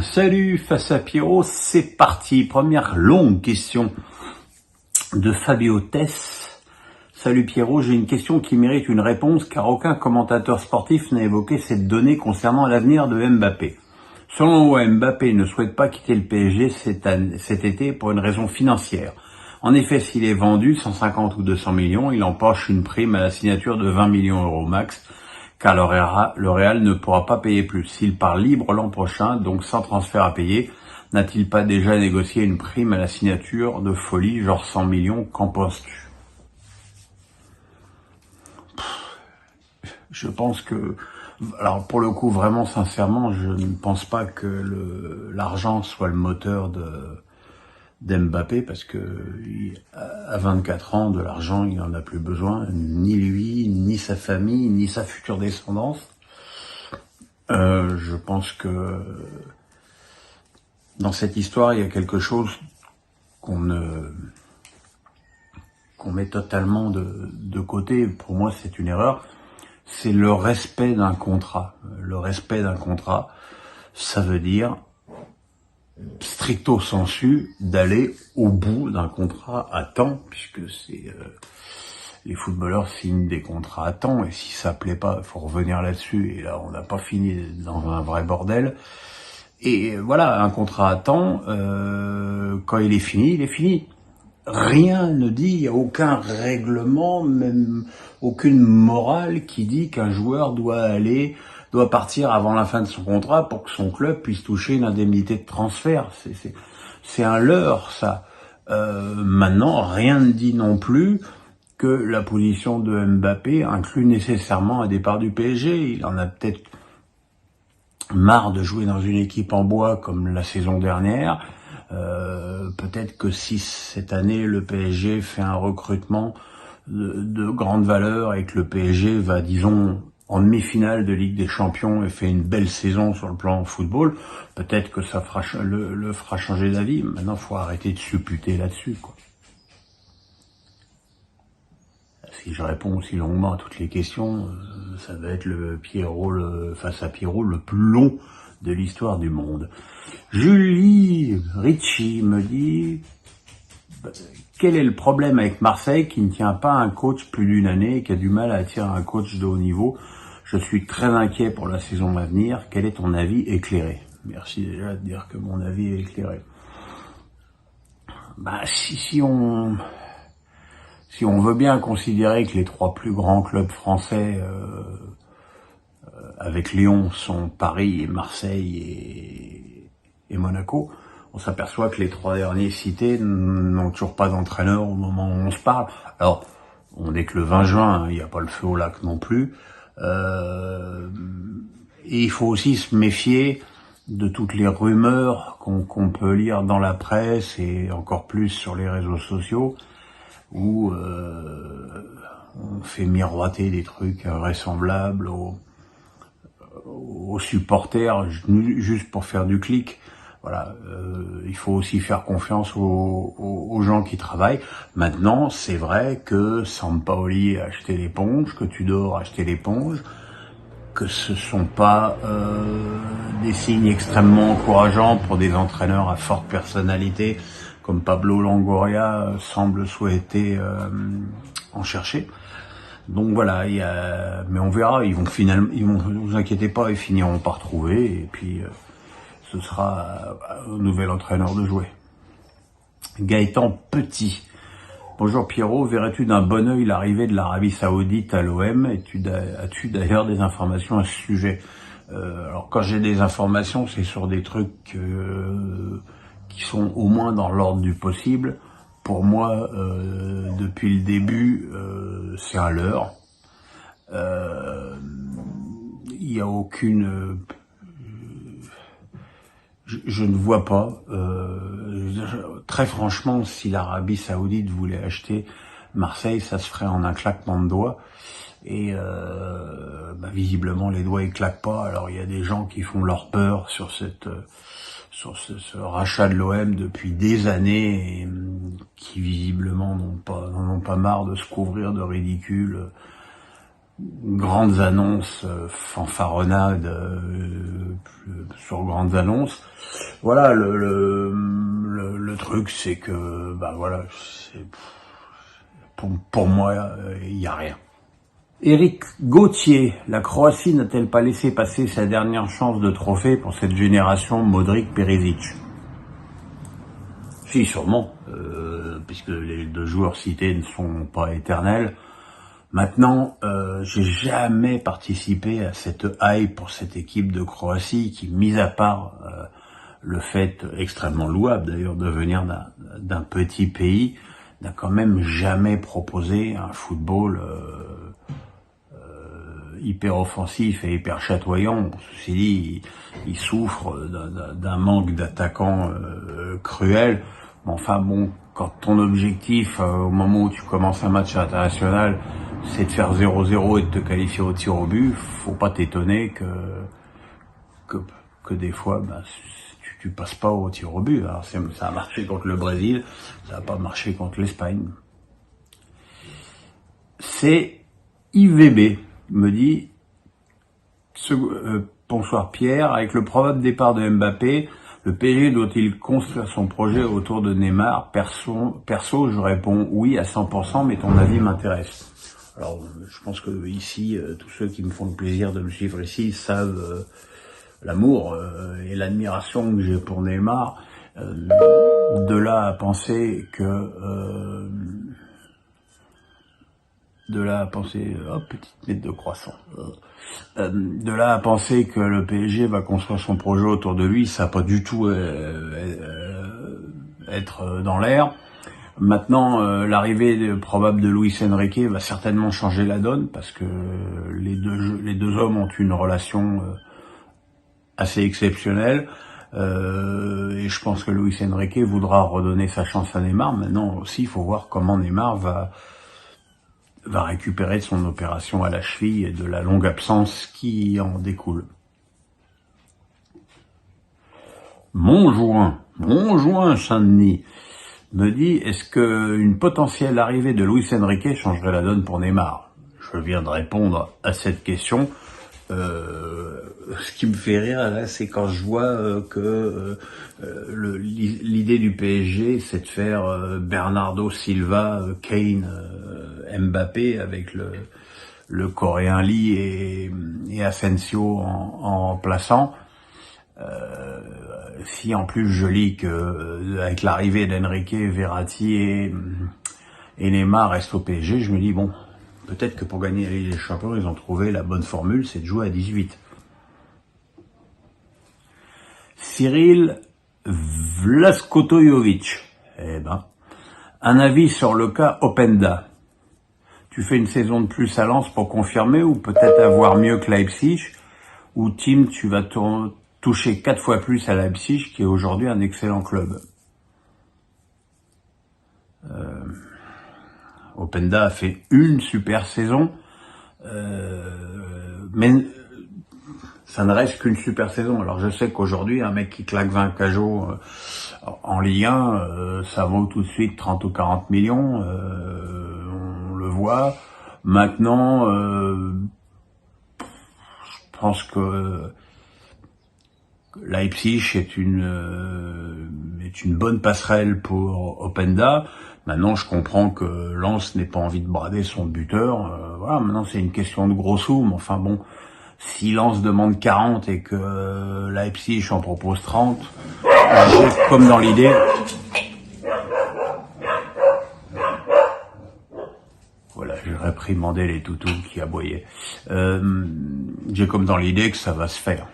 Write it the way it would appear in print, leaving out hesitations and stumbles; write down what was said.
Salut, face à Pierrot, c'est parti. Première longue question de Fabio Tess. Salut Pierrot, j'ai une question qui mérite une réponse car aucun commentateur sportif n'a évoqué cette donnée concernant l'avenir de Mbappé. Selon moi, Mbappé ne souhaite pas quitter le PSG cet été pour une raison financière. En effet, s'il est vendu 150 ou 200 millions, il empoche une prime à la signature de 20 millions € max, car le Real ne pourra pas payer plus. S'il part libre l'an prochain, donc sans transfert à payer, n'a-t-il pas déjà négocié une prime à la signature de folie, genre 100 millions, qu'en penses-tu? Je pense que, alors pour le coup, vraiment sincèrement, je ne pense pas que l'argent soit le moteur d'Mbappé, parce que à 24 ans, de l'argent, il n'en a plus besoin, ni lui, ni sa famille, ni sa future descendance. Je pense que dans cette histoire, il y a quelque chose qu'on met totalement de côté. Pour moi, c'est une erreur. C'est le respect d'un contrat. Le respect d'un contrat, ça veut dire stricto sensu d'aller au bout d'un contrat à temps, puisque les footballeurs signent des contrats à temps, et si ça plaît pas, il faut revenir là-dessus, et là on n'a pas fini dans un vrai bordel. Et voilà, un contrat à temps, quand il est fini, il est fini. Rien ne dit, il n'y a aucun règlement, même aucune morale qui dit qu'un joueur doit partir avant la fin de son contrat pour que son club puisse toucher une indemnité de transfert. C'est un leurre, ça. Maintenant, rien ne dit non plus que la position de Mbappé inclut nécessairement un départ du PSG. Il en a peut-être marre de jouer dans une équipe en bois comme la saison dernière. Peut-être que si cette année le PSG fait un recrutement de grande valeur et que le PSG va, disons, en demi-finale de Ligue des Champions et fait une belle saison sur le plan football, peut-être que ça le fera changer d'avis. Maintenant, faut arrêter de supputer là-dessus, quoi. Si je réponds aussi longuement à toutes les questions, ça va être face à Pierrot, le plus long de l'histoire du monde. Julie Ricci me dit: quel est le problème avec Marseille qui ne tient pas un coach plus d'une année et qui a du mal à attirer un coach de haut niveau? Je suis très inquiet pour la saison à venir. Quel est ton avis éclairé? Merci déjà de dire que mon avis est éclairé. Si on veut bien considérer que les trois plus grands clubs français avec Lyon sont Paris, Marseille et Monaco, on s'aperçoit que les trois derniers cités n'ont toujours pas d'entraîneur au moment où on se parle. Alors, on est que le 20 juin, il n'y a pas le feu au lac non plus. Et il faut aussi se méfier de toutes les rumeurs qu'on peut lire dans la presse et encore plus sur les réseaux sociaux, où on fait miroiter des trucs invraisemblables aux supporters juste pour faire du clic. Voilà, il faut aussi faire confiance aux gens qui travaillent. Maintenant, c'est vrai que Sampaoli a acheté l'éponge, que Tudor a acheté l'éponge, que ce sont pas des signes extrêmement encourageants pour des entraîneurs à forte personnalité comme Pablo Longoria semble souhaiter en chercher. Donc voilà, mais on verra, vous inquiétez pas, ils finiront par trouver, et puis ce sera au nouvel entraîneur de jouer. Gaëtan Petit. Bonjour Pierrot, verrais-tu d'un bon œil l'arrivée de l'Arabie Saoudite à l'OM? As-tu d'ailleurs des informations à ce sujet? Alors quand j'ai des informations, c'est sur des trucs qui sont au moins dans l'ordre du possible. Pour moi, depuis le début, c'est un leurre. Il n'y a aucune... Je ne vois pas. Très franchement, si l'Arabie Saoudite voulait acheter Marseille, ça se ferait en un claquement de doigts. Et visiblement, les doigts ils claquent pas. Alors il y a des gens qui font leur peur sur ce rachat de l'OM depuis des années et qui visiblement n'en ont pas marre de se couvrir de ridicule grandes annonces, fanfaronnades sur grandes annonces. Voilà, le truc, c'est que, bah voilà, pour moi, il y a rien. Éric Gauthier, la Croatie n'a-t-elle pas laissé passer sa dernière chance de trophée pour cette génération Modric-Perisic? Si, sûrement, puisque les deux joueurs cités ne sont pas éternels. Maintenant, j'ai jamais participé à cette hype pour cette équipe de Croatie qui, mis à part le fait extrêmement louable d'ailleurs de venir d'un petit pays, n'a quand même jamais proposé un football hyper offensif et hyper chatoyant. Ceci dit, il souffre d'un manque d'attaquants cruel. Enfin bon, quand ton objectif au moment où tu commences un match international, c'est de faire 0-0 et de te qualifier au tir au but, faut pas t'étonner que des fois, ben, tu passes pas au tir au but. Alors ça a marché contre le Brésil, ça n'a pas marché contre l'Espagne. C'est IVB me dit bonsoir Pierre, avec le probable départ de Mbappé, le PSG doit-il construire son projet autour de Neymar? Perso, je réponds oui à 100%, mais ton avis m'intéresse. Alors, je pense que ici, tous ceux qui me font le plaisir de me suivre ici savent l'amour et l'admiration que j'ai pour Neymar. De là à penser que petite mètre de croissant. De là à penser que le PSG va construire son projet autour de lui, ça va pas du tout être dans l'air. Maintenant, l'arrivée probable de Luis Enrique va certainement changer la donne parce que les deux hommes ont une relation assez exceptionnelle. Et je pense que Luis Enrique voudra redonner sa chance à Neymar. Maintenant aussi, il faut voir comment Neymar va récupérer de son opération à la cheville et de la longue absence qui en découle. Montjoint Saint-Denis me dit, est-ce que une potentielle arrivée de Luis Enrique changerait la donne pour Neymar? Je viens de répondre à cette question. Ce qui me fait rire là, c'est quand je vois que l'idée du PSG, c'est de faire Bernardo Silva, Kane, Mbappé avec le Coréen Lee et Asensio en remplaçant. Si en plus je lis que avec l'arrivée d'Enrique, Verratti et Neymar restent au PSG, je me dis bon, peut-être que pour gagner la Ligue des Champions, ils ont trouvé la bonne formule, c'est de jouer à 18. Cyril Vlaskotojovic. Un avis sur le cas Openda. Tu fais une saison de plus à Lens pour confirmer ou peut-être avoir mieux que Leipzig, ou Tim, tu vas toucher 4 fois plus à Leipzig, qui est aujourd'hui un excellent club. Openda a fait une super saison, mais ça ne reste qu'une super saison. Alors je sais qu'aujourd'hui, un mec qui claque 20 cajots en Ligue 1, ça vaut tout de suite 30 ou 40 millions, on le voit. Maintenant, je pense que Leipzig est une bonne passerelle pour Openda. Maintenant, je comprends que Lens n'ait pas envie de brader son buteur. Voilà, maintenant c'est une question de gros sous, mais enfin bon, si Lens demande 40 et que Leipzig en propose 30, j'ai comme dans l'idée. Voilà, je réprimandais les toutous qui aboyaient. J'ai comme dans l'idée que ça va se faire.